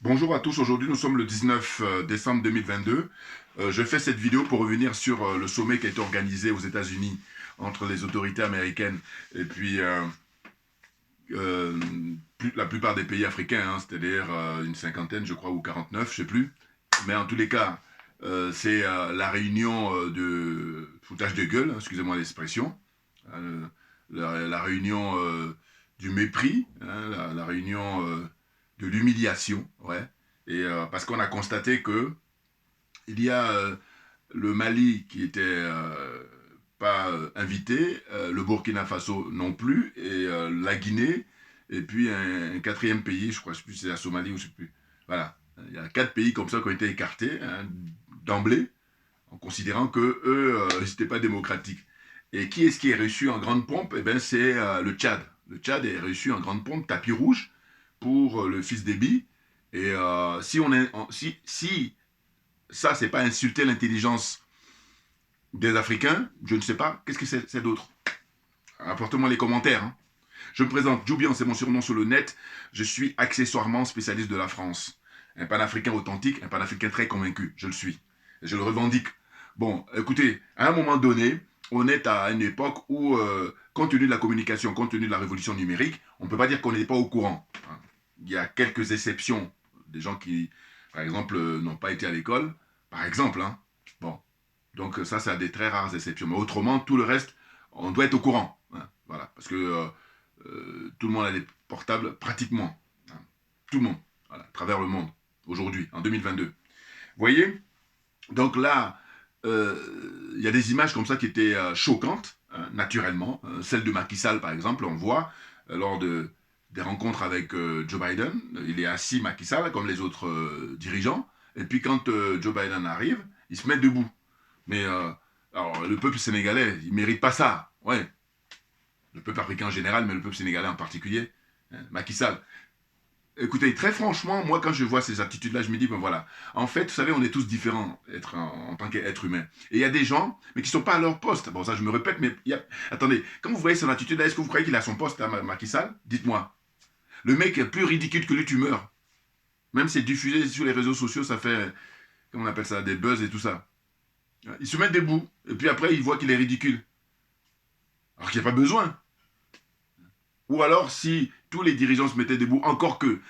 Bonjour à tous, aujourd'hui nous sommes le 19 décembre 2022. Je fais cette vidéo pour revenir sur le sommet qui a été organisé aux États-Unis entre les autorités américaines et puis euh, la plupart des pays africains, hein, c'est-à-dire une cinquantaine je crois ou 49, je sais plus. Mais en tous les cas, c'est la réunion de foutage de gueule, hein, excusez-moi l'expression, euh, la réunion du mépris, hein, la réunion de l'humiliation, ouais. Et parce qu'on a constaté que il y a le Mali qui était pas invité, le Burkina Faso non plus, et la Guinée, et puis un quatrième pays, je crois, je sais plus si c'est la Somalie ou je sais plus. Voilà. Il y a 4 pays comme ça qui ont été écartés hein, d'emblée, en considérant que eux, n'étaient pas démocratiques. Et qui est reçu en grande pompe? Eh bien, c'est le Tchad. Le Tchad est reçu en grande pompe, tapis rouge, pour le fils d'Ebi. Et si ça, c'est pas insulter l'intelligence des Africains, je ne sais pas, qu'est-ce que c'est d'autre? Apportez-moi les commentaires. Hein. Je me présente, Joubian, c'est mon surnom sur le net. Je suis accessoirement spécialiste de la France. Un panafricain authentique, un panafricain très convaincu. Je le suis. Je le revendique. Bon, écoutez, à un moment donné, on est à une époque où, compte tenu de la communication, compte tenu de la révolution numérique, on ne peut pas dire qu'on n'est pas au courant. Hein. Il y a quelques exceptions. Des gens qui, par exemple, n'ont pas été à l'école. Par exemple, hein. Bon. Donc ça, c'est des très rares exceptions. Mais autrement, tout le reste, on doit être au courant. Hein. Voilà. Parce que tout le monde a des portables, pratiquement. Hein. Tout le monde. Voilà. À travers le monde. Aujourd'hui, en 2022. Vous voyez? Donc là, il y a des images comme ça qui étaient choquantes, hein, naturellement. Celle de Macky Sall, par exemple, on voit lors des rencontres avec Joe Biden, il est assis Macky Sall comme les autres dirigeants. Et puis quand Joe Biden arrive, il se met debout. Mais alors, le peuple sénégalais, il ne mérite pas ça. Ouais, le peuple africain en général, mais le peuple sénégalais en particulier. Hein, Macky Sall. Écoutez, très franchement, moi, quand je vois ces attitudes-là, je me dis, ben voilà, en fait, vous savez, on est tous différents en tant qu'être humain. Et il y a des gens, mais qui ne sont pas à leur poste. Bon, ça, je me répète, mais attendez, quand vous voyez son attitude-là, est-ce que vous croyez qu'il a son poste à Macky Sall? Dites-moi. Le mec est plus ridicule que lui, tu meurs. Même si c'est diffusé sur les réseaux sociaux, ça fait, comment on appelle ça, des buzz et tout ça. Il se met debout, et puis après, il voit qu'il est ridicule. Alors qu'il n'y a pas besoin. Ou alors, si tous les dirigeants se mettaient debout, encore que, de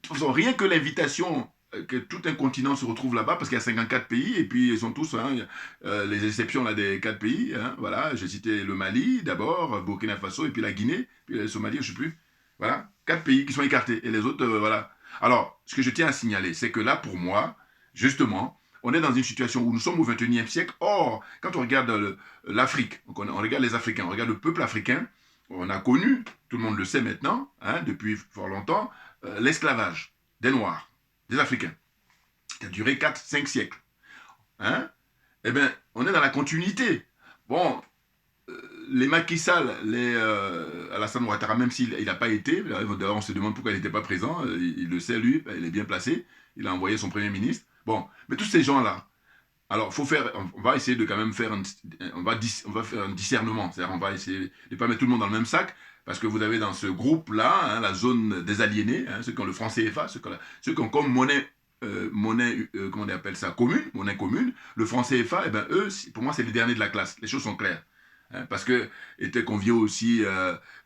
toute façon, rien que l'invitation, que tout un continent se retrouve là-bas, parce qu'il y a 54 pays, et puis ils sont tous, hein, les exceptions là, des 4 pays, hein, voilà, j'ai cité le Mali d'abord, Burkina Faso, et puis la Guinée, puis la Somalie, je ne sais plus. Voilà, 4 pays qui sont écartés, et les autres, voilà. Alors, ce que je tiens à signaler, c'est que là, pour moi, justement, on est dans une situation où nous sommes au 21e siècle. Or, quand on regarde l'Afrique, on regarde les Africains, on regarde le peuple africain, on a connu, tout le monde le sait maintenant, hein, depuis fort longtemps, l'esclavage des Noirs, des Africains, qui a duré 4, 5 siècles. Hein. Eh bien, on est dans la continuité. Bon, les Macky Sall, les Alassane Ouattara, même s'il n'a pas été, d'ailleurs on se demande pourquoi il n'était pas présent, il le sait lui, il est bien placé, il a envoyé son premier ministre. Bon, mais tous ces gens-là, alors, on va essayer de quand même faire on va faire un discernement. C'est-à-dire, on va essayer de ne pas mettre tout le monde dans le même sac, parce que vous avez dans ce groupe-là, hein, la zone des aliénés, hein, ceux qui ont le franc CFA, ceux qui ont comme comment on appelle ça, commune, monnaie commune, le franc CFA, eh ben, eux, pour moi, c'est les derniers de la classe. Les choses sont claires. Hein, parce que était convié aussi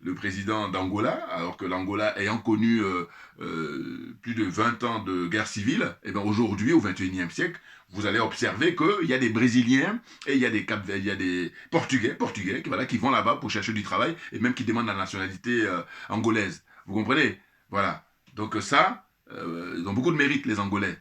le président d'Angola, alors que l'Angola ayant connu plus de 20 ans de guerre civile, et bien aujourd'hui, au 21e siècle, vous allez observer qu'il y a des Brésiliens et il y a des Portugais qui vont là-bas pour chercher du travail et même qui demandent la nationalité angolaise. Vous comprenez? Voilà. Donc ça, ils ont beaucoup de mérite, les Angolais,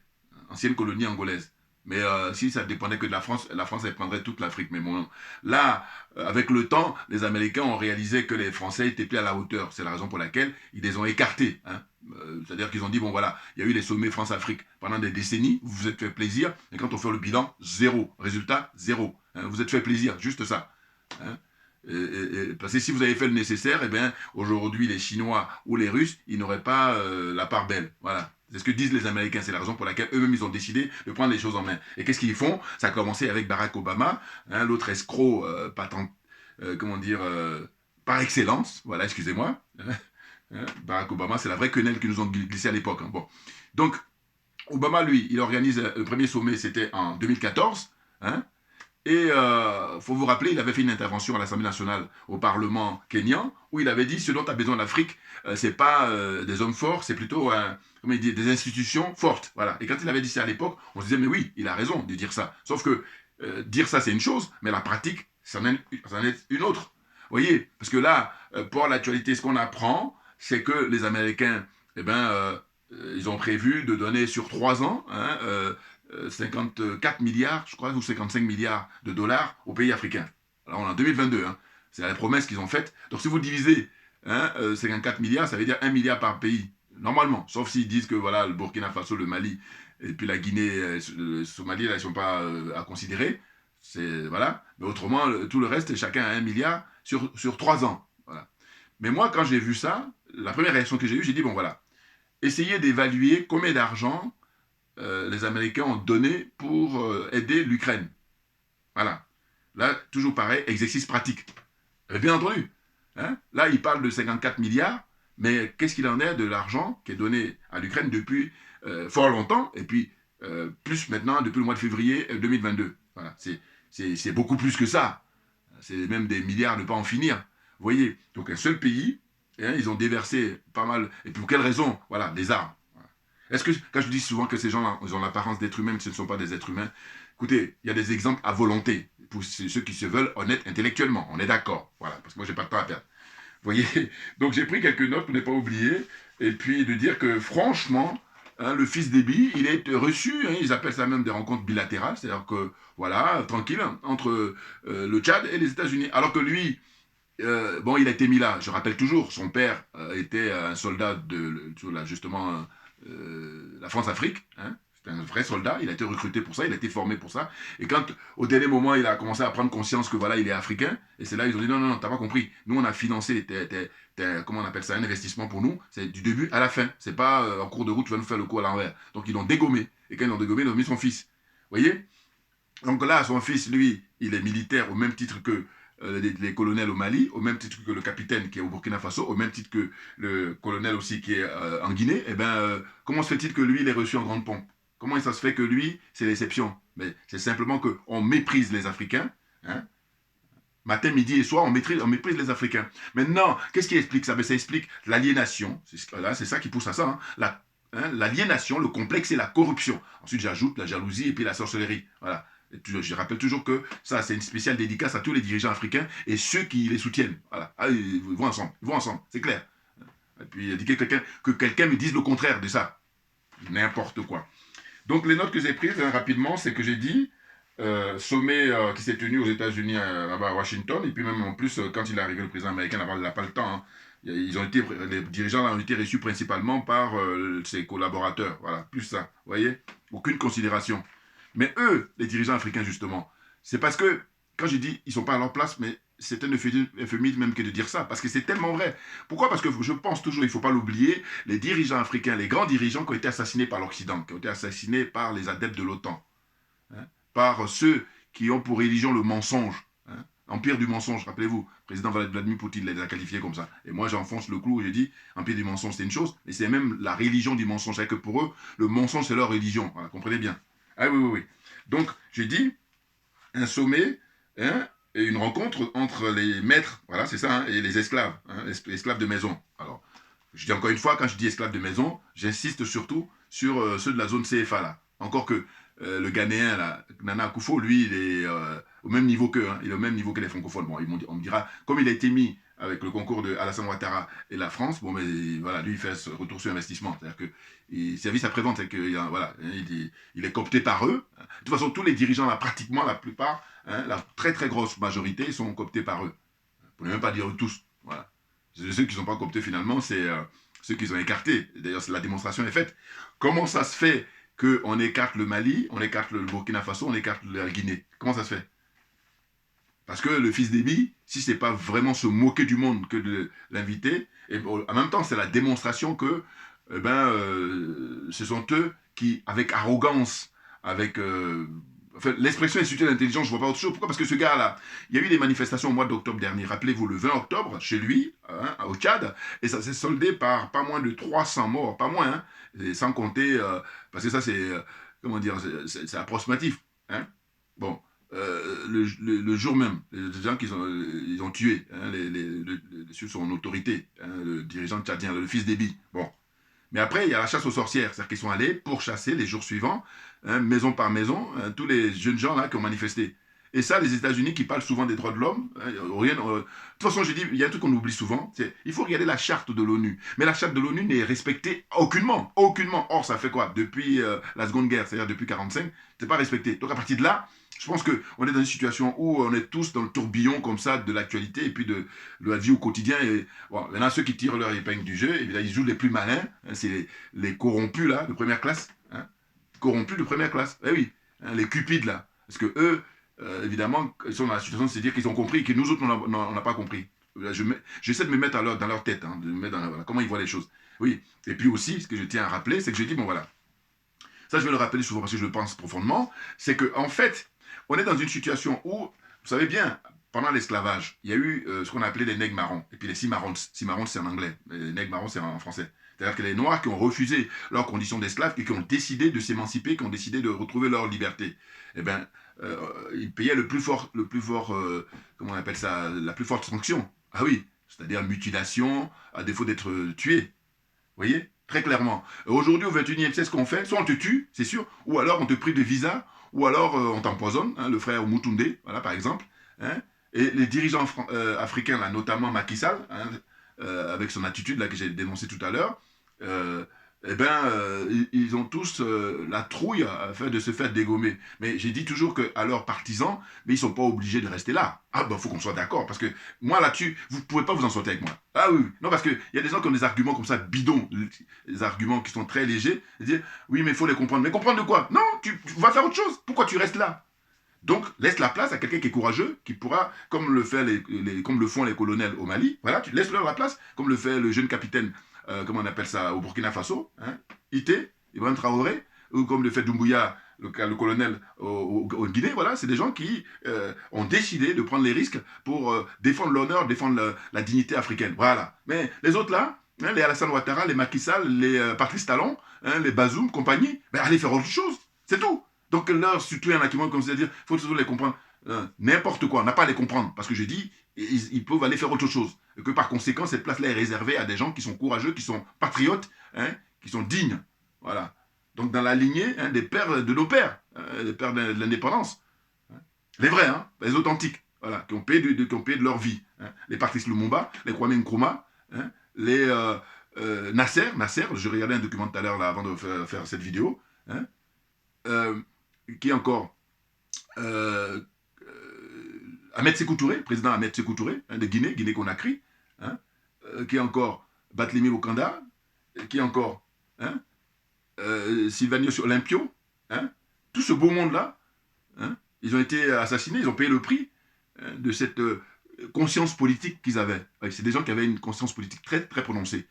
ancienne colonie angolaise. Mais si ça dépendait que de la France, elle prendrait toute l'Afrique. Mais bon, là, avec le temps, les Américains ont réalisé que les Français étaient plus à la hauteur. C'est la raison pour laquelle ils les ont écartés. Hein. C'est-à-dire qu'ils ont dit, bon voilà, il y a eu les sommets France-Afrique pendant des décennies, vous vous êtes fait plaisir, et quand on fait le bilan, zéro. Résultat, zéro. Hein, vous êtes fait plaisir, juste ça. Hein. Parce que si vous avez fait le nécessaire, eh bien, aujourd'hui, les Chinois ou les Russes, ils n'auraient pas la part belle. Voilà. C'est ce que disent les Américains. C'est la raison pour laquelle eux-mêmes, ils ont décidé de prendre les choses en main. Et qu'est-ce qu'ils font? Ça a commencé avec Barack Obama, hein, l'autre escroc comment dire, par excellence. Voilà, excusez-moi. Hein, Barack Obama, c'est la vraie quenelle que nous ont glissé à l'époque. Hein. Bon. Donc, Obama, lui, il organise le premier sommet, c'était en 2014. Hein, et il faut vous rappeler, il avait fait une intervention à l'Assemblée nationale au Parlement kényan, où il avait dit ce dont a besoin l'Afrique, c'est pas des hommes forts, c'est plutôt comment il dit, des institutions fortes. Voilà. Et quand il avait dit ça à l'époque, on se disait, mais oui, il a raison de dire ça. Sauf que dire ça, c'est une chose, mais la pratique, c'en est une autre. Vous voyez, parce que là, pour l'actualité, ce qu'on apprend, c'est que les Américains, eh ben, ils ont prévu de donner sur 3 ans, 54 milliards, je crois, ou 55 milliards de dollars aux pays africains. Alors on est en 2022, hein. C'est la promesse qu'ils ont faite. Donc si vous divisez 54 milliards, ça veut dire 1 milliard par pays, normalement. Sauf s'ils disent que voilà, le Burkina Faso, le Mali, et puis la Guinée, le Somalie, là, ils ne sont pas à considérer. Voilà. Mais autrement, tout le reste, chacun a 1 milliard sur 3 ans. Voilà. Mais moi, quand j'ai vu ça, la première réaction que j'ai eue, j'ai dit, bon voilà, essayez d'évaluer combien d'argent les Américains ont donné pour aider l'Ukraine. Voilà. Là, toujours pareil, exercice pratique. Bien entendu. Hein, là, il parle de 54 milliards, mais qu'est-ce qu'il en est de l'argent qui est donné à l'Ukraine depuis fort longtemps, et puis plus maintenant depuis le mois de février 2022. Voilà. C'est beaucoup plus que ça. C'est même des milliards de pas en finir. Vous voyez, donc un seul pays, hein, ils ont déversé pas mal. Et puis pour quelle raison? Voilà, des armes. Est-ce que, quand je dis souvent que ces gens-là, ils ont l'apparence d'êtres humains, mais ce ne sont pas des êtres humains, écoutez, il y a des exemples à volonté, pour ceux qui se veulent honnêtes intellectuellement, on est d'accord, voilà, parce que moi, j'ai pas de temps à perdre. Vous voyez, donc j'ai pris quelques notes pour ne pas oublier, et puis de dire que, franchement, hein, le fils d'Ebi, il est reçu, hein, ils appellent ça même des rencontres bilatérales, c'est-à-dire que, voilà, tranquille, entre le Tchad et les États-Unis, alors que lui, bon, il a été mis là, je rappelle toujours, son père était un soldat de, justement, la France-Afrique, hein, c'était un vrai soldat, il a été recruté pour ça, il a été formé pour ça, et quand, au dernier moment, il a commencé à prendre conscience que voilà, il est africain, et c'est là ils ont dit, non, non, non, t'as pas compris, nous on a financé, comment on appelle ça, un investissement pour nous, c'est du début à la fin, c'est pas en cours de route, tu vas nous faire le coup à l'envers, donc ils l'ont dégommé, et quand ils l'ont dégommé, ils ont mis son fils, vous voyez. Donc là, son fils, lui, il est militaire au même titre que les colonels au Mali, au même titre que le capitaine qui est au Burkina Faso, au même titre que le colonel aussi qui est en Guinée. Eh bien, comment se fait-il que lui, il est reçu en grande pompe? Comment ça se fait que lui, c'est l'exception? Mais c'est simplement qu'on méprise les Africains. Hein? Matin, midi et soir, on méprise les Africains. Maintenant, qu'est-ce qui explique ça? Ben, ça explique l'aliénation. C'est ça qui pousse à ça. Hein? L'aliénation, le complexe et la corruption. Ensuite, j'ajoute la jalousie et puis la sorcellerie. Voilà. Je rappelle toujours que ça, c'est une spéciale dédicace à tous les dirigeants africains et ceux qui les soutiennent. Voilà. Ah, ils vont ensemble, c'est clair. Et puis, il a dit que quelqu'un me dise le contraire de ça. N'importe quoi. Donc, les notes que j'ai prises, hein, rapidement, c'est que j'ai dit sommet qui s'est tenu aux États-Unis, là-bas à Washington, et puis même en plus, quand il est arrivé, le président américain, là-bas, il n'a pas le temps. Hein. Les dirigeants ont été reçus principalement par ses collaborateurs. Voilà, plus ça. Vous voyez? Aucune considération. Mais eux, les dirigeants africains, justement, c'est parce que, quand je dis ils ne sont pas à leur place, mais c'est un euphémisme même que de dire ça, parce que c'est tellement vrai. Pourquoi? Parce que je pense toujours, il ne faut pas l'oublier, les dirigeants africains, les grands dirigeants qui ont été assassinés par l'Occident, qui ont été assassinés par les adeptes de l'OTAN, hein, par ceux qui ont pour religion le mensonge, hein, empire du mensonge, rappelez-vous, le président Vladimir Poutine les a qualifiés comme ça. Et moi, j'enfonce le clou et je dis, empire du mensonge, c'est une chose, mais c'est même la religion du mensonge, c'est que pour eux, le mensonge, c'est leur religion. Voilà, comprenez bien. Ah oui, oui, oui. Donc, j'ai dit, un sommet, hein, et une rencontre entre les maîtres, voilà, c'est ça, hein, et les esclaves, hein, esclaves de maison. Alors, je dis encore une fois, quand je dis esclaves de maison, j'insiste surtout sur ceux de la zone CFA, là. Encore que le Ghanéen, là, Nana Akufo, lui, il est au même niveau qu'eux, hein, il est au même niveau que les francophones. Bon, on me dira, comme il a été mis avec le concours de Alassane Ouattara et la France, bon, mais voilà, lui, il fait ce retour sur investissement. C'est-à-dire que service après-vente, c'est que voilà, il est coopté par eux. De toute façon, tous les dirigeants, là, pratiquement la plupart, hein, la très très grosse majorité, sont cooptés par eux. Pour ne même pas dire tous. Voilà. Ceux qui ne sont pas cooptés finalement, c'est ceux qu'ils ont écartés. D'ailleurs, la démonstration est faite. Comment ça se fait qu'on écarte le Mali, on écarte le Burkina Faso, on écarte la Guinée? Comment ça se fait? Parce que le fils d'Ebi, si ce n'est pas vraiment se moquer du monde que de l'inviter, et en même temps, c'est la démonstration que ce sont eux qui, avec arrogance, avec Enfin, l'expression instituée d'intelligence, je vois pas autre chose. Pourquoi? Parce que ce gars-là, il y a eu des manifestations au mois d'octobre dernier. Rappelez-vous, le 20 octobre, chez lui, hein, au Tchad, et ça s'est soldé par pas moins de 300 morts, pas moins, hein, et sans compter, parce que ça c'est, comment dire, c'est approximatif. Hein. Bon, le jour même, les gens ils ont tué, hein, sur son autorité, hein, le dirigeant tchadien, le fils d'Ebi. Bon. Mais après, il y a la chasse aux sorcières, c'est-à-dire qu'ils sont allés pour chasser les jours suivants, hein, maison par maison, hein, tous les jeunes gens là qui ont manifesté. Et ça, les États-Unis qui parlent souvent des droits de l'homme, hein, rien. De toute façon, j'ai dit, il y a un truc qu'on oublie souvent, c'est il faut regarder la charte de l'ONU. Mais la charte de l'ONU n'est respectée aucunement, aucunement. Or, ça fait quoi? Depuis la Seconde Guerre, c'est-à-dire depuis 45, c'est pas respecté. Donc à partir de là, je pense qu'on est dans une situation où on est tous dans le tourbillon comme ça de l'actualité et puis de la vie au quotidien. Et, bon, il y en a ceux qui tirent leur épingle du jeu, et bien, ils jouent les plus malins, hein, c'est les corrompus là, de première classe. Hein, corrompus de première classe, eh oui, hein, les cupides là. Parce que eux, évidemment, ils sont dans la situation de se dire qu'ils ont compris et que nous autres, on n'a pas compris. J'essaie de me mettre dans leur tête, hein, de me mettre voilà, comment ils voient les choses. Oui, et puis aussi, ce que je tiens à rappeler, c'est que j'ai dit, bon voilà, ça je vais le rappeler souvent parce que je le pense profondément, c'est que en fait, on est dans une situation où, vous savez bien, pendant l'esclavage, il y a eu ce qu'on appelait les nègres marrons, et puis les cimarrons. Cimarrons, c'est en anglais, les nègres marrons, c'est en français. C'est-à-dire que les Noirs qui ont refusé leurs conditions d'esclaves et qui ont décidé de s'émanciper, qui ont décidé de retrouver leur liberté, eh bien, ils payaient comment on appelle ça, la plus forte sanction. Ah oui, c'est-à-dire mutilation, à défaut d'être tué. Vous voyez? Très clairement. Aujourd'hui, au 21e siècle, ce qu'on fait, soit on te tue, c'est sûr, ou alors on te prive de visa, ou alors on t'empoisonne, hein, le frère Moutoundé, voilà, par exemple. Hein, et les dirigeants africains, là, notamment Macky Sall, hein, avec son attitude là, que j'ai dénoncée tout à l'heure, eh ben, ils ont tous la trouille afin de se faire dégommer. Mais j'ai dit toujours qu'à leurs partisans, mais ils ne sont pas obligés de rester là. Ah ben, il faut qu'on soit d'accord, parce que moi là-dessus, vous ne pouvez pas vous en sortir avec moi. Ah oui, non, parce qu'il y a des gens qui ont des arguments comme ça, bidons, des arguments qui sont très légers, et dire, oui, mais il faut les comprendre. Mais comprendre de quoi? Non, tu vas faire autre chose. Pourquoi tu restes là? Donc, laisse la place à quelqu'un qui est courageux, qui pourra, comme comme le font les colonels au Mali, voilà, tu laisses leur la place, comme le fait le jeune capitaine, comment on appelle ça, au Burkina Faso, hein, Ité, Ibrahim Traoré, ou comme le fait Doumbouya, le colonel au Guinée, voilà, c'est des gens qui ont décidé de prendre les risques pour défendre l'honneur, défendre la dignité africaine, voilà. Mais les autres là, hein, les Alassane Ouattara, les Macky Sall, les Patrice Talon, hein, les Bazoum, compagnie, ben allez faire autre chose, c'est tout. Donc là, surtout, il y en a qui vont comme ça dire, il faut toujours les comprendre. N'importe quoi, on n'a pas à les comprendre. Parce que j'ai dit, ils peuvent aller faire autre chose. Et que par conséquent, cette place-là est réservée à des gens qui sont courageux, qui sont patriotes, hein, qui sont dignes. Voilà. Donc dans la lignée hein, des pères de nos pères, des pères de l'indépendance. Hein. Les vrais, hein, les authentiques, voilà, qui ont payé de leur vie. Hein. Les Patrice Lumumba, les Kwame Nkrumah, hein, les Nasser, je regardais un document tout à l'heure avant de faire cette vidéo. Hein, qui encore Ahmed Sékou Touré, président Ahmed Sékou Touré, hein, de Guinée, Guinée-Conakry, hein, qui encore Barthélémy Okanda, qui encore hein, Sylvanus Olympio, hein, tout ce beau monde-là, hein, ils ont été assassinés, ils ont payé le prix hein, de cette conscience politique qu'ils avaient. C'est des gens qui avaient une conscience politique très, très prononcée.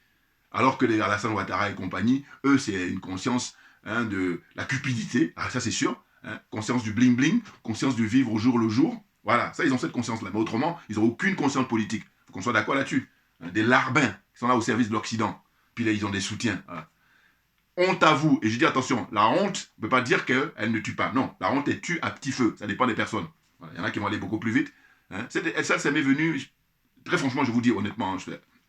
Alors que les Alassane Ouattara et compagnie, eux, c'est une conscience hein, de la cupidité, ah, ça c'est sûr, hein, conscience du bling-bling, conscience du vivre au jour le jour. Voilà, ça ils ont cette conscience-là. Mais autrement, ils n'ont aucune conscience politique. Il faut qu'on soit d'accord là-dessus. Hein, des larbins qui sont là au service de l'Occident. Puis là, ils ont des soutiens. Voilà. Honte à vous. Et je dis attention, la honte ne peut pas dire qu'elle ne tue pas. Non, la honte, elle tue à petit feu. Ça dépend des personnes. Voilà. Il y en a qui vont aller beaucoup plus vite. Hein. Ça m'est venu, très franchement, je vous dis honnêtement,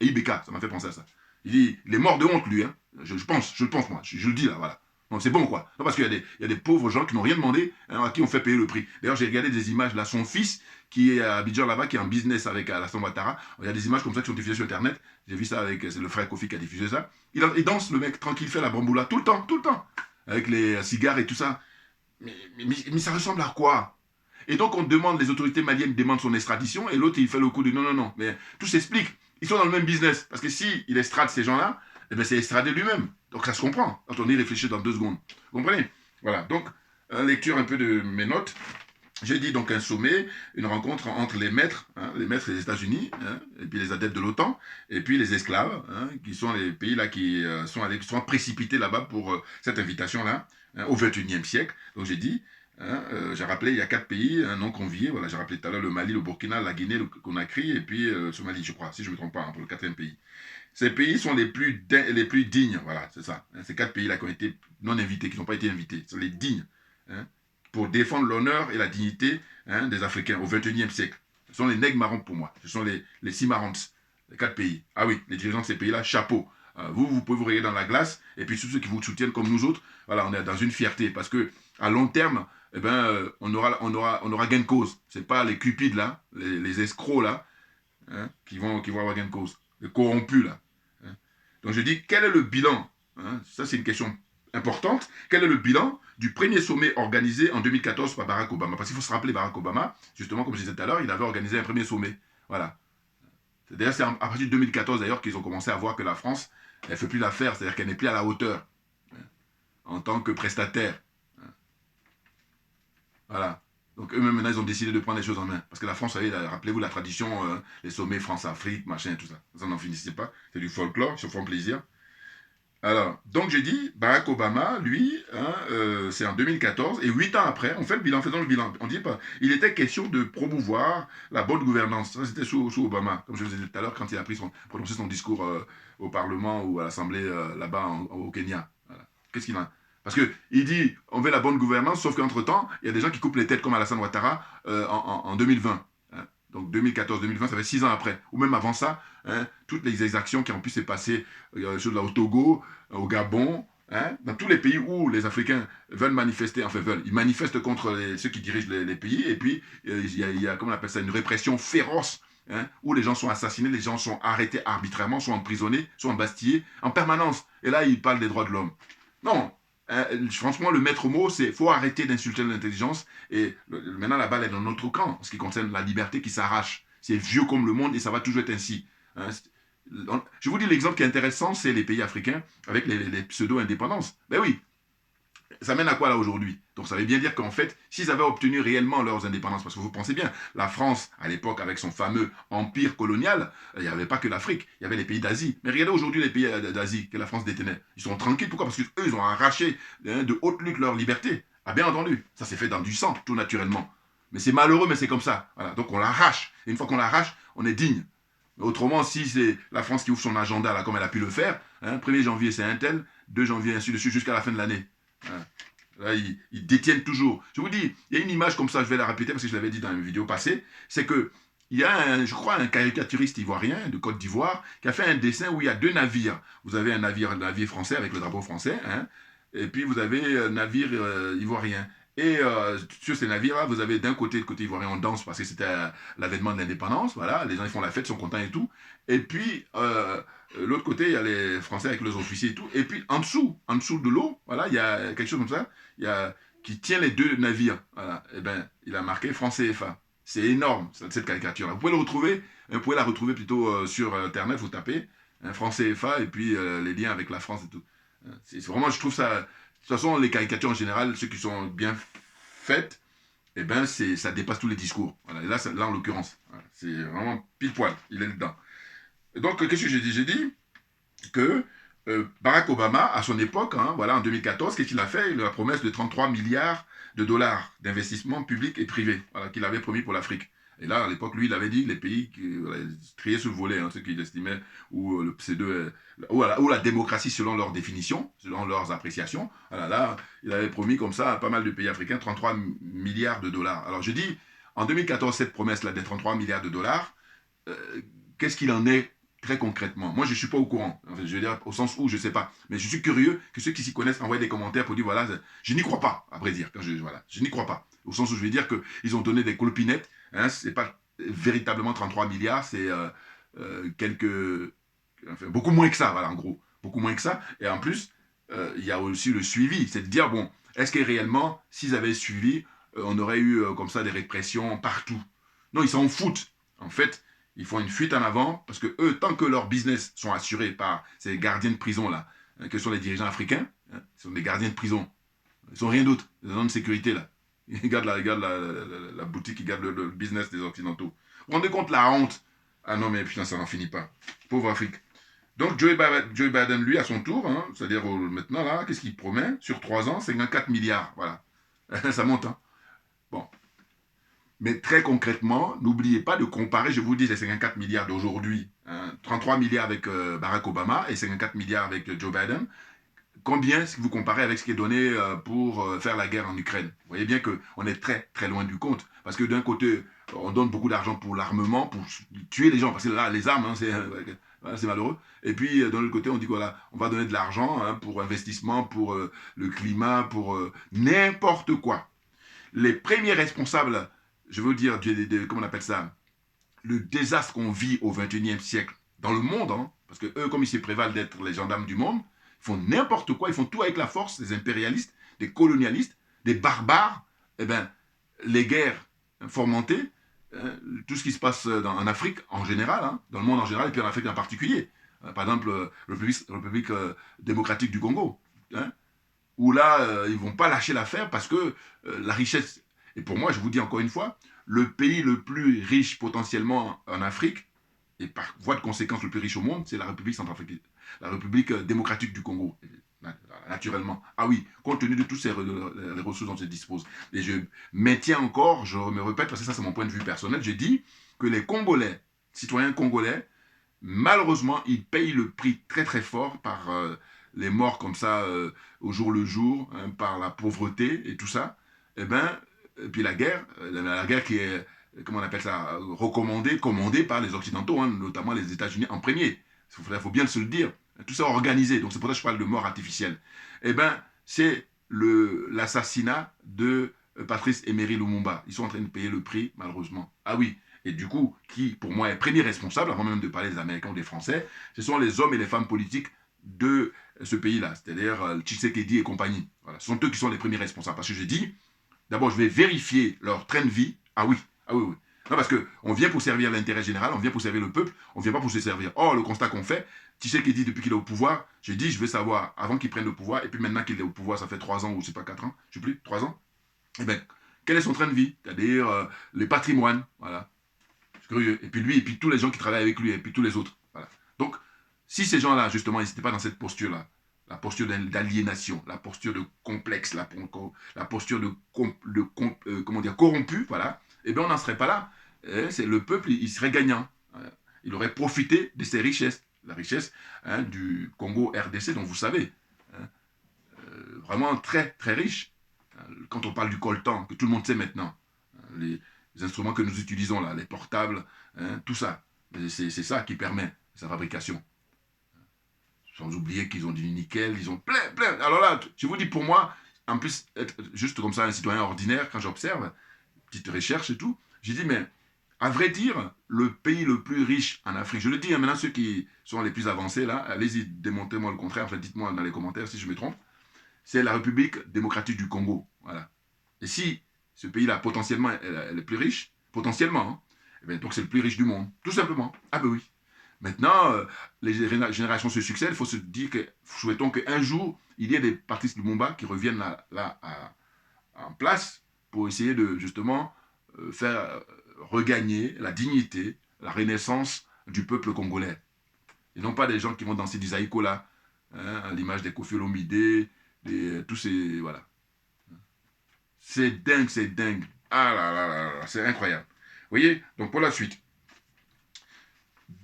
et Ibeka, ça m'a fait penser à ça. Il est mort de honte, lui. Hein. Je pense, moi. Je le dis, là, voilà. Donc c'est bon, quoi. Non, parce qu'il y a des pauvres gens qui n'ont rien demandé, hein, à qui on fait payer le prix. D'ailleurs, j'ai regardé des images, là, son fils, qui est à Abidjan, là-bas, qui est en business avec Alassane Ouattara. Il y a des images comme ça qui sont diffusées sur Internet. J'ai vu ça avec, c'est le frère Kofi qui a diffusé ça. Il danse, le mec, tranquille, fait la bamboula, tout le temps. Avec les cigares et tout ça. Mais ça ressemble à quoi? Et donc, on demande, les autorités maliennes demandent son extradition, et l'autre, il fait le coup de non. Mais tout s'explique. Ils sont dans le même business. Parce que si il estrade ces gens-là, eh bien, c'est estrader lui-même. Donc ça se comprend, quand on y réfléchit dans 2 secondes. Vous comprenez? Voilà, donc, lecture un peu de mes notes. J'ai dit donc un sommet, une rencontre entre les maîtres des États-Unis, hein, et puis les adeptes de l'OTAN, et puis les esclaves, hein, qui sont les pays là qui sont précipités là-bas pour cette invitation-là, hein, au 21e siècle. Donc j'ai dit, Hein, j'ai rappelé, il y a 4 pays non conviés. Voilà, j'ai rappelé tout à l'heure le Mali, le Burkina, la Guinée, le Conakry, et puis le Somalie, je crois, si je ne me trompe pas, hein, pour le quatrième pays. Ces pays sont les plus dignes, voilà, c'est ça. Hein, ces 4 pays-là qui ont été non invités, qui n'ont pas été invités, sont les dignes, hein, pour défendre l'honneur et la dignité, hein, des Africains au XXIe siècle. Ce sont les nègres marrons pour moi, ce sont les cimarrons, les 4 pays. Ah oui, les dirigeants de ces pays-là, chapeau. Vous pouvez vous regarder dans la glace, et puis tous ceux qui vous soutiennent comme nous autres, voilà, on est dans une fierté, parce que à long terme, eh ben, on aura gain de cause. C'est pas les cupides là, les escrocs là, hein, qui vont avoir gain de cause. Les corrompus là. Hein. Donc je dis, quel est le bilan, hein, ça c'est une question importante. Quel est le bilan du premier sommet organisé en 2014 par Barack Obama? Parce qu'il faut se rappeler, Barack Obama, justement, comme je disais tout à l'heure, il avait organisé un premier sommet. Voilà. D'ailleurs, c'est à partir de 2014 d'ailleurs qu'ils ont commencé à voir que la France, elle ne fait plus l'affaire, c'est-à-dire qu'elle n'est plus à la hauteur, hein, en tant que prestataire. Hein. Voilà. Donc eux-mêmes, maintenant, ils ont décidé de prendre les choses en main. Parce que la France, rappelez-vous la tradition, les sommets France-Afrique, machin, tout ça. Ça n'en finissait pas. C'est du folklore, ils se font plaisir. Alors, donc j'ai dit, Barack Obama, lui, hein, c'est en 2014, et 8 ans après, on fait le bilan, faisons le bilan. On dit pas, il était question de promouvoir la bonne gouvernance. Ça, c'était sous Obama, comme je vous ai dit tout à l'heure, quand il a prononcé son discours au Parlement ou à l'Assemblée là-bas au Kenya. Voilà. Qu'est-ce qu'il a? Parce qu'il dit, on veut la bonne gouvernance, sauf qu'entre-temps, il y a des gens qui coupent les têtes, comme Alassane Ouattara en 2020. Hein. Donc 2014-2020, ça fait 6 ans après. Ou même avant ça, hein, toutes les exactions qui ont pu se passer au Togo, au Gabon, hein, dans tous les pays où les Africains veulent manifester, enfin veulent, ils manifestent contre ceux qui dirigent les pays, et puis il y a, comment on appelle ça, une répression féroce, hein, où les gens sont assassinés, les gens sont arrêtés arbitrairement, sont emprisonnés, sont embastillés en permanence. Et là, ils parlent des droits de l'homme. Non, franchement, le maître mot, c'est qu'il faut arrêter d'insulter l'intelligence. Et maintenant, la balle est dans notre camp, en ce qui concerne la liberté qui s'arrache. C'est vieux comme le monde et ça va toujours être ainsi. Hein. Je vous dis l'exemple qui est intéressant, c'est les pays africains avec les pseudo-indépendances. Ben oui, ça mène à quoi là aujourd'hui? Donc ça veut bien dire qu'en fait, s'ils avaient obtenu réellement leurs indépendances, parce que vous pensez bien, la France, à l'époque, avec son fameux empire colonial, il n'y avait pas que l'Afrique, il y avait les pays d'Asie. Mais regardez aujourd'hui les pays d'Asie que la France détenait. Ils sont tranquilles, pourquoi? Parce qu'eux, ils ont arraché de haute lutte leur liberté. Ah bien entendu, ça s'est fait dans du sang, tout naturellement. Mais c'est malheureux, mais c'est comme ça. Voilà. Donc on l'arrache. Et une fois qu'on l'arrache, on est digne. Autrement, si c'est la France qui ouvre son agenda, là, comme elle a pu le faire, hein, 1er janvier c'est un tel, 2 janvier ainsi de suite jusqu'à la fin de l'année. Hein. Là, ils détiennent toujours. Je vous dis, il y a une image comme ça, je vais la répéter parce que je l'avais dit dans une vidéo passée, c'est que il y a, je crois, un caricaturiste ivoirien de Côte d'Ivoire qui a fait un dessin où il y a 2 navires. Vous avez un navire français avec le drapeau français, hein, et puis vous avez un navire ivoirien. Et sur ces navires-là, vous avez d'un côté, le côté ivoirien, on danse parce que c'était l'avènement de l'indépendance, voilà, les gens ils font la fête, sont contents et tout. Et puis, l'autre côté, il y a les Français avec leurs officiers et tout. Et puis, en dessous de l'eau, voilà, il y a quelque chose comme ça, il y a, qui tient les 2 navires. Voilà. Et ben, il a marqué France CFA. C'est énorme, cette caricature-là. Vous pouvez le retrouver, vous pouvez la retrouver plutôt sur Internet, vous tapez France CFA et puis les liens avec la France et tout. C'est vraiment, je trouve ça. De toute façon, les caricatures en général, ceux qui sont bien faites, eh ben, ça dépasse tous les discours. Voilà. Et là, en l'occurrence, voilà, c'est vraiment pile poil, il est dedans. Et donc, qu'est-ce que j'ai dit? J'ai dit que Barack Obama, à son époque, hein, voilà, en 2014, qu'est-ce qu'il a fait? Il a la promesse de 33 milliards de dollars d'investissement public et privé, voilà, qu'il avait promis pour l'Afrique. Et là, à l'époque, lui, il avait dit les pays qui voilà, triaient sur le volet, hein, ceux qu'il estimait, ou le pseudo, ou la démocratie selon leur définition, selon leurs appréciations. Voilà, là, il avait promis comme ça à pas mal de pays africains 33 milliards de dollars. Alors je dis, en 2014, cette promesse-là des 33 milliards de dollars, qu'est-ce qu'il en est très concrètement? Moi, je ne suis pas au courant. Enfin, je veux dire, au sens où je ne sais pas. Mais je suis curieux que ceux qui s'y connaissent envoient des commentaires pour dire, voilà, je n'y crois pas, à vrai dire. Voilà, je n'y crois pas. Au sens où je veux dire qu'ils ont donné des clopinettes. Hein, ce n'est pas véritablement 33 milliards, c'est quelques... Enfin, beaucoup moins que ça, voilà, en gros. Beaucoup moins que ça. Et en plus, il y a aussi le suivi. C'est de dire, bon, est-ce que réellement, s'ils avaient suivi, on aurait eu comme ça des répressions partout? Non, ils s'en foutent. En fait, ils font une fuite en avant parce que eux, tant que leurs business sont assurés par ces gardiens de prison là, hein, que sont les dirigeants africains, hein, ce sont des gardiens de prison. Ils sont rien d'autre, des hommes de sécurité là. Ils gardent la boutique, ils gardent le business des Occidentaux. Vous vous rendez compte la honte? Ah non mais putain, ça n'en finit pas. Pauvre Afrique. Donc Joe Biden, lui, à son tour, hein, c'est-à-dire maintenant là, qu'est-ce qu'il promet? Sur 3 ans, 54 milliards, voilà. Ça monte, hein. Mais très concrètement, n'oubliez pas de comparer, je vous dis, les 54 milliards d'aujourd'hui, hein, 33 milliards avec Barack Obama et 54 milliards avec Joe Biden. Combien, si vous comparez avec ce qui est donné pour faire la guerre en Ukraine? Vous voyez bien qu'on est très, très loin du compte. Parce que d'un côté, on donne beaucoup d'argent pour l'armement, pour tuer les gens. Parce que là, les armes, hein, c'est malheureux. Et puis, de l'autre côté, on dit voilà, on va donner de l'argent hein, pour investissement, pour le climat, pour n'importe quoi. Les premiers responsables, je veux dire, comment on appelle ça, le désastre qu'on vit au XXIe siècle dans le monde, hein, parce que eux, comme ils se prévalent d'être les gendarmes du monde, ils font n'importe quoi, ils font tout avec la force, des impérialistes, des colonialistes, des barbares, eh bien, les guerres fomentées, tout ce qui se passe en Afrique en général, hein, dans le monde en général, et puis en Afrique en particulier. Par exemple, République démocratique du Congo, hein, où là, ils ne vont pas lâcher l'affaire parce que la richesse, et pour moi, je vous dis encore une fois, le pays le plus riche potentiellement en Afrique, et par voie de conséquence le plus riche au monde, c'est la République centrafricaine, la République démocratique du Congo, naturellement. Ah oui, compte tenu de toutes les ressources dont elle dispose. Et je maintiens encore, je me répète, parce que ça c'est mon point de vue personnel, je dis que les Congolais, citoyens congolais, malheureusement, ils payent le prix très très fort par les morts comme ça au jour le jour, hein, par la pauvreté et tout ça. Et bien, et puis la guerre qui est, comment on appelle ça, recommandée, commandée par les Occidentaux, hein, notamment les États-Unis en premier. Il faut bien se le dire. Tout ça organisé, donc c'est pour ça que je parle de mort artificielle. Eh bien, c'est l'assassinat de Patrice Emery Lumumba. Ils sont en train de payer le prix, malheureusement. Ah oui, et du coup, qui pour moi est premier responsable, avant même de parler des Américains ou des Français, ce sont les hommes et les femmes politiques de ce pays-là, c'est-à-dire Tshisekedi et compagnie. Voilà. Ce sont eux qui sont les premiers responsables. Parce que j'ai dit, d'abord, je vais vérifier leur train de vie. Ah oui, ah oui, oui. Non, parce qu'on vient pour servir l'intérêt général, on vient pour servir le peuple, on ne vient pas pour se servir. Or, le constat qu'on fait, Tshisekedi, depuis qu'il est au pouvoir, j'ai dit, je veux savoir, avant qu'il prenne le pouvoir, et puis maintenant qu'il est au pouvoir, ça fait 3 ans ou c'est pas 4 ans, je ne sais plus, 3 ans, eh bien, quel est son train de vie? C'est-à-dire les patrimoines, voilà. C'est curieux. Et puis lui, et puis tous les gens qui travaillent avec lui, et puis tous les autres. Voilà. Donc, si ces gens-là, justement, ils n'étaient pas dans cette posture-là, la posture d'aliénation, la posture de complexe, la posture comment dire, corrompu, voilà, eh bien, on n'en serait pas là. C'est le peuple, il serait gagnant. Il aurait profité de ses richesses, la richesse hein, du Congo RDC, dont vous savez, hein, vraiment très, très riche. Quand on parle du coltan, que tout le monde sait maintenant, les instruments que nous utilisons là, les portables, hein, tout ça, c'est ça qui permet sa fabrication. Sans oublier qu'ils ont du nickel, ils ont plein. Alors là, je vous dis pour moi, en plus, être juste comme ça un citoyen ordinaire, quand j'observe, petite recherche et tout, j'ai dit, mais à vrai dire, le pays le plus riche en Afrique, je le dis, hein, maintenant ceux qui sont les plus avancés là, allez-y, démontrez-moi le contraire, enfin dites-moi dans les commentaires si je me trompe, c'est la République démocratique du Congo. Voilà. Et si ce pays-là, potentiellement, est le plus riche, potentiellement, hein, eh bien, donc c'est le plus riche du monde, tout simplement. Ah ben oui. Maintenant, les générations se succèdent, il faut se dire que, souhaitons qu'un jour, il y ait des Patrice Lumumba qui reviennent là en place pour essayer de, justement, faire regagner la dignité, la renaissance du peuple congolais. Et non pas des gens qui vont danser du zaïko là, hein, à l'image des Koffi Olomide, tous ces... Voilà. C'est dingue, c'est dingue. Ah là là là là, c'est incroyable. Vous voyez, donc pour la suite.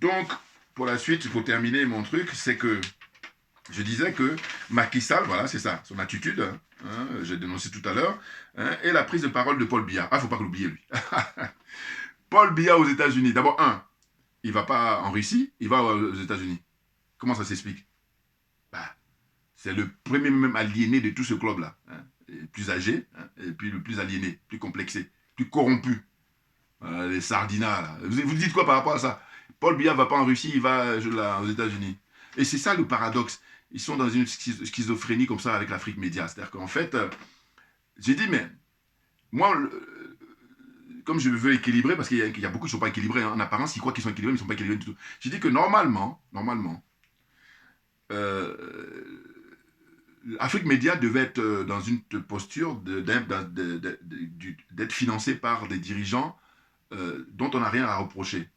Donc, pour la suite, pour terminer mon truc, c'est que je disais que Macky Sall, voilà, c'est ça, son attitude, hein, j'ai dénoncé tout à l'heure, hein, et la prise de parole de Paul Biya. Ah, faut pas l'oublier, lui. Paul Biya aux États-Unis. D'abord, il va pas en Russie, il va aux États-Unis. Comment ça s'explique? Bah, c'est le premier même aliéné de tout ce club-là. Hein, plus âgé, hein, et puis le plus aliéné, plus complexé, plus corrompu. Les sardinats, là. Vous dites quoi par rapport à ça? Paul Biya ne va pas en Russie, il va là, aux États-Unis. Et c'est ça le paradoxe. Ils sont dans une schizophrénie comme ça avec l'Afrique média. C'est-à-dire qu'en fait, j'ai dit, mais moi, comme je veux équilibrer, parce qu'il y a beaucoup qui ne sont pas équilibrés, hein, en apparence, ils croient qu'ils sont équilibrés, mais ils ne sont pas équilibrés du tout. J'ai dit que normalement, euh, l'Afrique média devait être dans une posture d'être financée par des dirigeants dont on n'a rien à reprocher,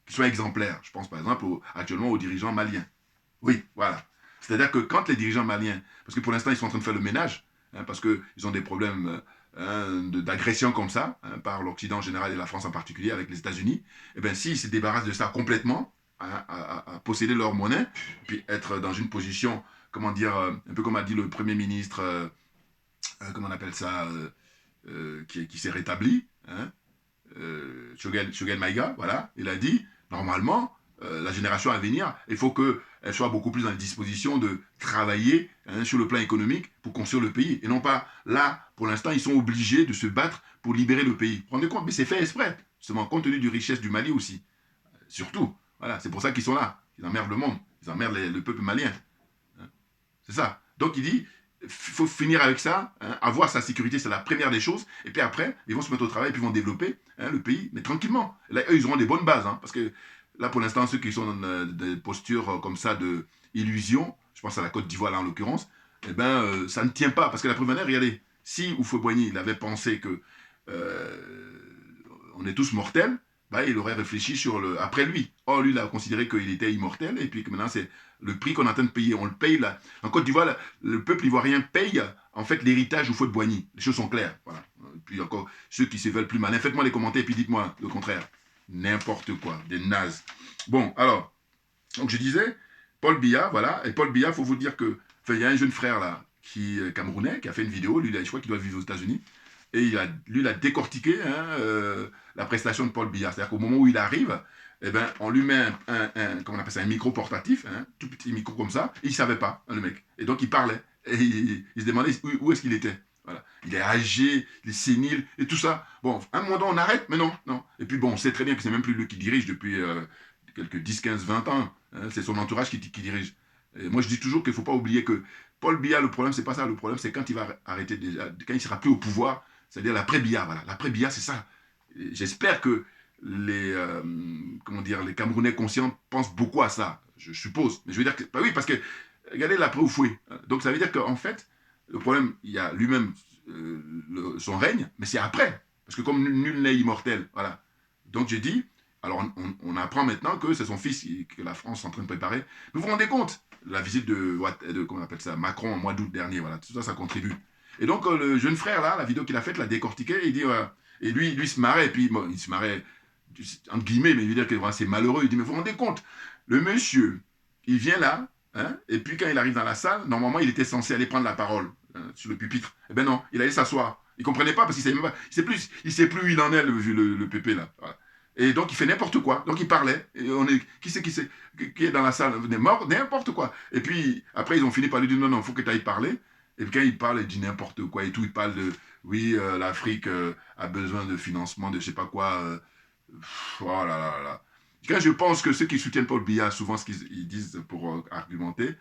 qui soient exemplaires. Je pense par exemple actuellement aux dirigeants maliens. Oui, voilà. C'est-à-dire que quand les dirigeants maliens, parce que pour l'instant ils sont en train de faire le ménage, hein, parce qu'ils ont des problèmes d'agression comme ça, hein, par l'Occident en général et la France en particulier, avec les États-Unis, eh bien, s'ils se débarrassent de ça complètement, hein, à posséder leur monnaie, puis être dans une position, comment dire, un peu comme a dit le Premier ministre, comment on appelle ça, qui s'est rétabli, hein, Choguel Maïga, voilà, il a dit, normalement, la génération à venir, il faut qu'elle soit beaucoup plus dans les dispositions de travailler, hein, sur le plan économique pour construire le pays. Et non pas, là, pour l'instant, ils sont obligés de se battre pour libérer le pays. Vous vous rendez compte? Mais c'est fait exprès, justement, compte tenu du richesse du Mali aussi. Surtout, voilà, c'est pour ça qu'ils sont là. Ils emmerdent le monde, ils emmerdent le peuple malien. Hein. C'est ça. Donc il dit, il faut finir avec ça, hein, avoir sa sécurité, c'est la première des choses, et puis après, ils vont se mettre au travail, et puis ils vont développer, hein, le pays, mais tranquillement. Là, eux, ils auront des bonnes bases, hein, parce que là, pour l'instant, ceux qui sont dans des postures comme ça de illusion, je pense à la Côte d'Ivoire là en l'occurrence, eh ben, ça ne tient pas, parce que la preuve, regardez, si Houphouët-Boigny il avait pensé que on est tous mortels, bah, il aurait réfléchi sur le après lui. Or, lui, il a considéré qu'il était immortel, et puis que maintenant, c'est le prix qu'on est en train de payer. On le paye là. En Côte d'Ivoire, le peuple ivoirien paye en fait l'héritage Houphouët-Boigny. Les choses sont claires. Voilà. Et puis encore, ceux qui se veulent plus malins, faites-moi les commentaires, et puis dites-moi le contraire. N'importe quoi, des nazes. Bon, alors, donc je disais, Paul Biya, voilà, et Paul Biya, il faut vous dire que, enfin, il y a un jeune frère là, qui est camerounais, qui a fait une vidéo, lui, je crois qu'il doit vivre aux États-Unis, et lui, il a décortiqué, hein, la prestation de Paul Biya. C'est-à-dire qu'au moment où il arrive, eh ben, on lui met comment on appelle ça, un micro portatif, hein, tout petit micro comme ça, et il ne savait pas, hein, le mec. Et donc il parlait, et il se demandait où est-ce qu'il était. Voilà. Il est âgé, il est sénile, et tout ça. Bon, à un moment donné, on arrête, mais non, non. Et puis bon, on sait très bien que c'est même plus lui qui dirige depuis quelques 10, 15, 20 ans. Hein, c'est son entourage qui dirige. Et moi, je dis toujours qu'il ne faut pas oublier que Paul Biya, le problème, c'est pas ça. Le problème, c'est quand il va arrêter déjà, quand il sera plus au pouvoir, c'est-à-dire l'après-Biya, voilà. L'après-Biya, c'est ça. J'espère que comment dire, les Camerounais conscients pensent beaucoup à ça, je suppose. Mais je veux dire que, bah oui, parce que, regardez l'après Oufoué. Donc ça veut dire qu'en fait, le problème, il y a lui-même son règne, mais c'est après. Parce que comme nul n'est immortel, voilà. Donc j'ai dit, alors on apprend maintenant que c'est son fils que la France est en train de préparer. Vous vous rendez compte? La visite comment on appelle ça, Macron en mois d'août dernier, voilà, tout ça, ça contribue. Et donc le jeune frère là, la vidéo qu'il a faite, l'a décortiqué, il dit, et lui se marrait, et puis bon, il se marrait, entre guillemets, mais il veut dire que voilà, c'est malheureux. Il dit, mais vous vous rendez compte, le monsieur, il vient là, hein, et puis quand il arrive dans la salle, normalement, il était censé aller prendre la parole, hein, sur le pupitre. Eh ben non, il allait s'asseoir. Il comprenait pas parce qu'il savait même pas, il sait plus où il en est, le pépé là. Voilà. Et donc il fait n'importe quoi. Donc il parlait. Et qui est dans la salle? N'importe quoi. Et puis après ils ont fini par lui dire non, non, il faut que tu ailles parler. Et puis quand il parle, il dit n'importe quoi et tout. Il parle de oui, l'Afrique a besoin de financement, de je sais pas quoi. Oh là là là. Quand je pense que ceux qui soutiennent Paul Biya, souvent ce qu'ils disent pour argumenter,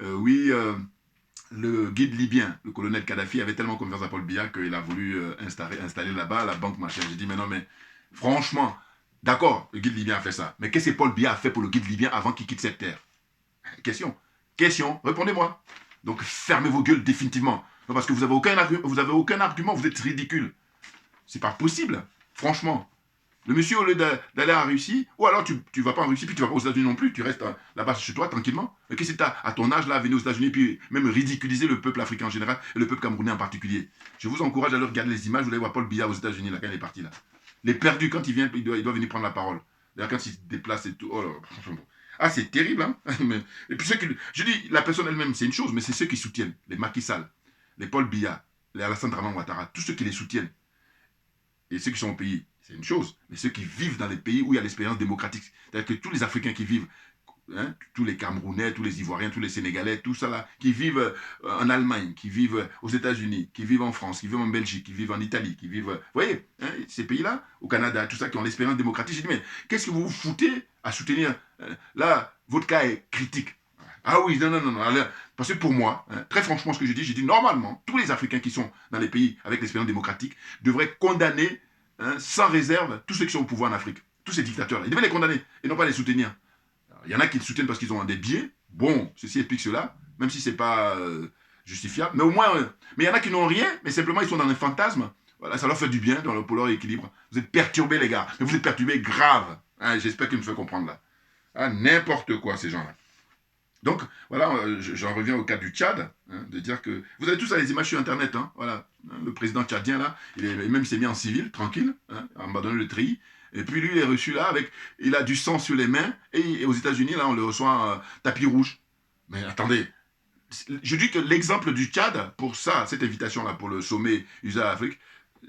oui, le guide libyen, le colonel Kadhafi, avait tellement confiance à Paul Biya qu'il a voulu installer là-bas la banque machin. J'ai dit, mais non, mais franchement, d'accord, le guide libyen a fait ça. Mais qu'est-ce que Paul Biya a fait pour le guide libyen avant qu'il quitte cette terre? Question. Question, répondez-moi. Donc fermez vos gueules définitivement. Non, parce que vous n'avez aucun argument, vous êtes ridicule. C'est pas possible, franchement. Le monsieur, au lieu d'aller en Russie, ou alors tu vas pas en Russie, puis tu vas pas aux États-Unis non plus, tu restes là-bas chez toi tranquillement. Mais qu'est-ce que tu as à ton âge là, à venir aux États-Unis, puis même ridiculiser le peuple africain en général et le peuple camerounais en particulier? Je vous encourage à aller regarder les images, vous allez voir Paul Biya aux États-Unis, là, quand il est parti là. Les perdus, quand il vient, il doit venir prendre la parole. D'ailleurs, quand il se déplace et tout, oh là, ah, c'est terrible, hein. Et puis je dis, la personne elle-même, c'est une chose, mais c'est ceux qui soutiennent, les Macky Sall, les Paul Biya, les Alassane Draman Ouattara, tous ceux qui les soutiennent, et ceux qui sont au pays, c'est une chose, mais ceux qui vivent dans les pays où il y a l'expérience démocratique, c'est-à-dire que tous les Africains qui vivent, hein, tous les Camerounais, tous les Ivoiriens, tous les Sénégalais, tout ça là, qui vivent en Allemagne, qui vivent aux États-Unis, qui vivent en France, qui vivent en Belgique, qui vivent en Italie, qui vivent, vous voyez, hein, ces pays-là, au Canada, tout ça, qui ont l'expérience démocratique, j'ai dit, mais qu'est-ce que vous vous foutez à soutenir là, votre cas est critique. Ah oui, non, non, non, non. Alors, parce que pour moi, hein, très franchement, ce que j'ai dit, normalement, tous les Africains qui sont dans les pays avec l'expérience démocratique devraient condamner, hein, sans réserve tous ceux qui sont au pouvoir en Afrique. Tous ces dictateurs-là. Ils devraient les condamner et non pas les soutenir. Il y en a qui les soutiennent parce qu'ils ont des biais. Bon, ceci explique cela, même si ce n'est pas justifiable. Mais au moins, mais il y en a qui n'ont rien, mais simplement ils sont dans un fantasme. Voilà, ça leur fait du bien pour leur équilibre. Vous êtes perturbés, les gars. Mais vous êtes perturbés grave. Hein, j'espère qu'ils me font comprendre là. Ah, n'importe quoi, ces gens-là. Donc, voilà, j'en reviens au cas du Tchad, hein, de dire que... Vous avez tous les images sur Internet, hein, voilà. Hein, le président tchadien, là, même s'est mis en civil, tranquille, hein, a abandonné le treillis. Et puis lui, il est reçu là, il a du sang sur les mains, et aux États-Unis, là, on le reçoit tapis rouge. Mais attendez, je dis que l'exemple du Tchad, pour ça, cette invitation-là, pour le sommet USA-Afrique,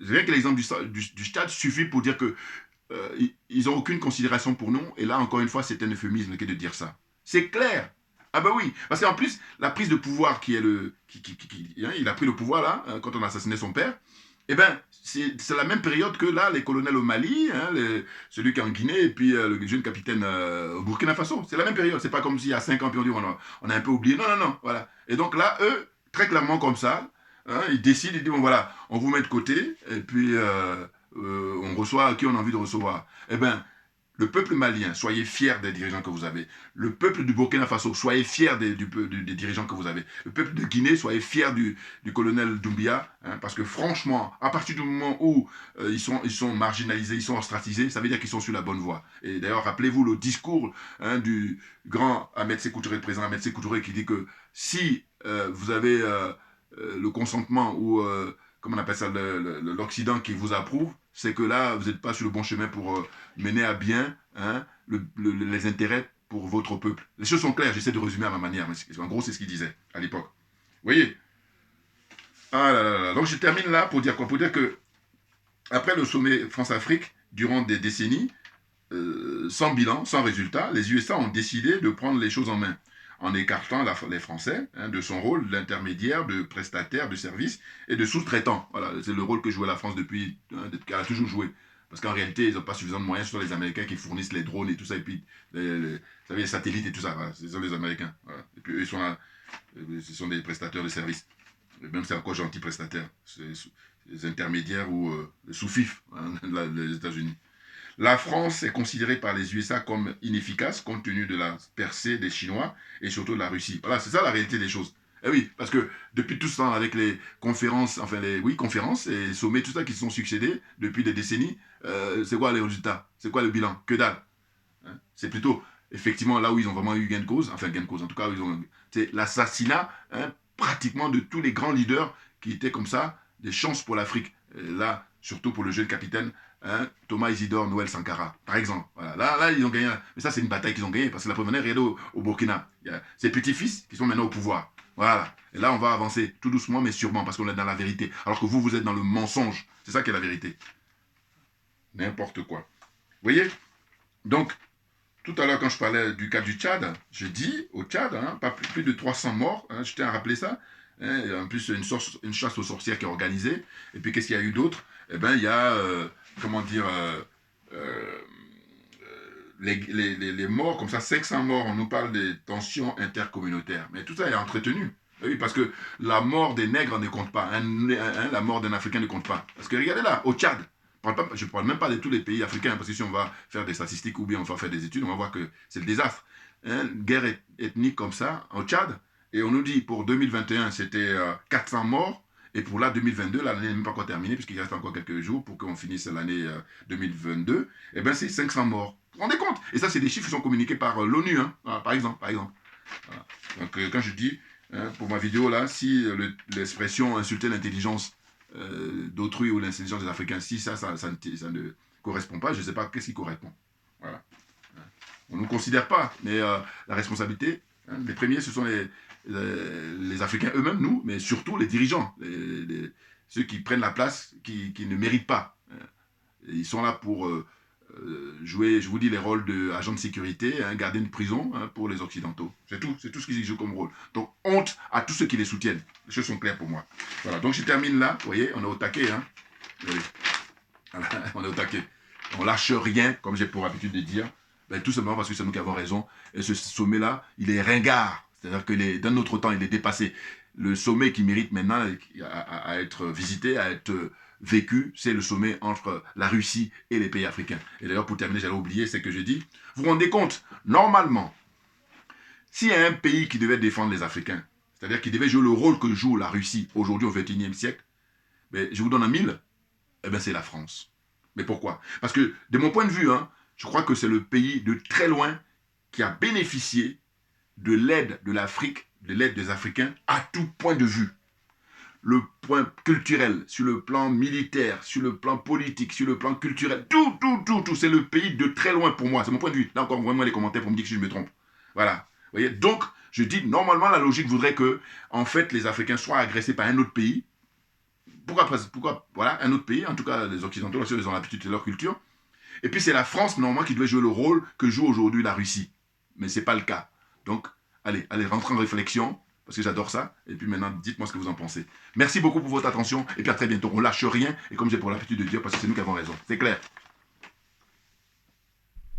rien que l'exemple du Tchad suffit pour dire que ils n'ont aucune considération pour nous. Et là, encore une fois, c'est un euphémisme que de dire ça. C'est clair. Ah ben oui, parce qu'en plus, la prise de pouvoir qui est le... hein, il a pris le pouvoir là, hein, quand on a assassiné son père, eh ben, c'est la même période que là, les colonels au Mali, hein, celui qui est en Guinée, et puis le jeune capitaine au Burkina Faso. C'est la même période. C'est pas comme s'il y a 5 ans, puis on a un peu oublié. Non, non, non, voilà. Et donc là, eux, très clairement comme ça, hein, ils décident, ils disent, bon voilà, on vous met de côté, et puis on reçoit qui on a envie de recevoir. Eh bien, le peuple malien, soyez fiers des dirigeants que vous avez. Le peuple du Burkina Faso, soyez fiers des dirigeants que vous avez. Le peuple de Guinée, soyez fiers du colonel Doumbia, hein, parce que franchement, à partir du moment où ils sont marginalisés, ils sont ostracisés, ça veut dire qu'ils sont sur la bonne voie. Et d'ailleurs, rappelez-vous le discours hein, du grand Ahmed Sékou Touré, le président Ahmed Sékou Touré, qui dit que si vous avez le consentement ou, comment on appelle ça, l'Occident qui vous approuve, c'est que là, vous n'êtes pas sur le bon chemin pour mener à bien hein, les intérêts pour votre peuple. Les choses sont claires, j'essaie de résumer à ma manière, mais en gros, c'est ce qu'il disait à l'époque. Vous voyez. Ah là là là. Donc je termine là pour dire quoi? Pour dire que, après le sommet France-Afrique, durant des décennies, sans bilan, sans résultat, les USA ont décidé de prendre les choses en main, en écartant les Français hein, de son rôle d'intermédiaire, de prestataire de services et de sous-traitant. Voilà, c'est le rôle que jouait la France depuis qu'elle a toujours joué. Parce qu'en réalité, ils n'ont pas suffisamment de moyens, ce sont les Américains qui fournissent les drones et tout ça, et puis vous savez, les satellites et tout ça, voilà, ce sont les Américains. Voilà. Et puis eux, ils sont là, ce sont des prestateurs de services. Et même c'est encore gentil prestataire. C'est les intermédiaires ou les sous-fifs hein, les États-Unis. La France est considérée par les USA comme inefficace compte tenu de la percée des Chinois et surtout de la Russie. Voilà, c'est ça la réalité des choses. Eh oui, parce que depuis tout ce temps, avec les conférences, enfin conférences et sommets, tout ça qui se sont succédés depuis des décennies, c'est quoi les résultats? C'est quoi le bilan? Que dalle. Hein, c'est plutôt, effectivement, là où ils ont vraiment eu gain de cause, enfin gain de cause, en tout cas, c'est l'assassinat hein, pratiquement de tous les grands leaders qui étaient comme ça, des chances pour l'Afrique. Là, surtout pour le jeune capitaine hein, Thomas Isidore Noël Sankara, par exemple. Voilà. Là, ils ont gagné. Mais ça, c'est une bataille qu'ils ont gagnée, parce que la première, regardez au Burkina. Il y a ses petits-fils qui sont maintenant au pouvoir. Voilà. Et là, on va avancer tout doucement, mais sûrement, parce qu'on est dans la vérité. Alors que vous êtes dans le mensonge. C'est ça qui est la vérité. N'importe quoi. Vous voyez? Donc, tout à l'heure, quand je parlais du cas du Tchad, je dis au Tchad, hein, pas plus de 300 morts, hein, je tiens à rappeler ça. Hein, en plus, une chasse aux sorcières qui est organisée. Et puis, qu'est-ce qu'il y a eu d'autre? Eh bien, il y a, comment dire, euh, les morts, comme ça, 500 morts, on nous parle des tensions intercommunautaires. Mais tout ça est entretenu. Oui, parce que la mort des nègres ne compte pas. La mort d'un Africain ne compte pas. Parce que regardez là, au Tchad, je ne parle même pas de tous les pays africains, parce que si on va faire des statistiques ou bien on va faire des études, on va voir que c'est le désastre. Hein, guerre ethnique comme ça, au Tchad, et on nous dit pour 2021, c'était 400 morts, et pour là, 2022, l'année n'est même pas encore terminée, puisqu'il reste encore quelques jours pour qu'on finisse l'année 2022, et bien c'est 500 morts. Vous vous rendez compte? Et ça, c'est des chiffres qui sont communiqués par l'ONU, hein, voilà, par exemple. Voilà. Donc, quand je dis, hein, pour ma vidéo là, si l'expression insulter l'intelligence d'autrui ou l'intelligence des Africains, si ça ne correspond pas, je ne sais pas qu'est-ce qui correspond. Voilà. On ne nous considère pas, mais la responsabilité, hein, les premiers, ce sont les Africains eux-mêmes, nous, mais surtout les dirigeants, ceux qui prennent la place, qui ne méritent pas. Ils sont là pour jouer, je vous dis, les rôles d'agents de sécurité, hein, gardiens de prison hein, pour les Occidentaux. C'est tout ce qu'ils jouent comme rôle. Donc, honte à tous ceux qui les soutiennent. Les choses sont claires pour moi. Voilà, donc je termine là. Vous voyez, on est au taquet. Hein. Voilà, on est au taquet. On lâche rien, comme j'ai pour habitude de dire. Ben, tout simplement parce que c'est nous qui avons raison. Et ce sommet-là, il est ringard. C'est-à-dire que dans notre temps, il est dépassé. Le sommet qui mérite maintenant à être visité, à être vécu, c'est le sommet entre la Russie et les pays africains. Et d'ailleurs, pour terminer, j'allais oublier ce que je dis. Vous vous rendez compte, normalement, s'il y a un pays qui devait défendre les Africains, c'est-à-dire qui devait jouer le rôle que joue la Russie aujourd'hui au XXIe siècle, ben, je vous donne un mille, eh ben, c'est la France. Mais pourquoi? Parce que, de mon point de vue, hein, je crois que c'est le pays de très loin qui a bénéficié de l'aide de l'Afrique, de l'aide des Africains à tout point de vue. Le point culturel, sur le plan militaire, sur le plan politique, sur le plan culturel, tout. C'est le pays de très loin pour moi. C'est mon point de vue. Là encore, envoyez-moi les commentaires pour me dire si je me trompe. Voilà. Vous voyez? Donc, je dis, normalement, la logique voudrait que, en fait, les Africains soient agressés par un autre pays. Pourquoi voilà, un autre pays, en tout cas les Occidentaux, parce qu'ils ont l'habitude de leur culture. Et puis c'est la France, normalement, qui devait jouer le rôle que joue aujourd'hui la Russie. Mais ce n'est pas le cas. Donc, allez, rentrez en réflexion, parce que j'adore ça. Et puis maintenant, dites-moi ce que vous en pensez. Merci beaucoup pour votre attention, et puis à très bientôt. On lâche rien, et comme j'ai pour l'habitude de dire, parce que c'est nous qui avons raison. C'est clair.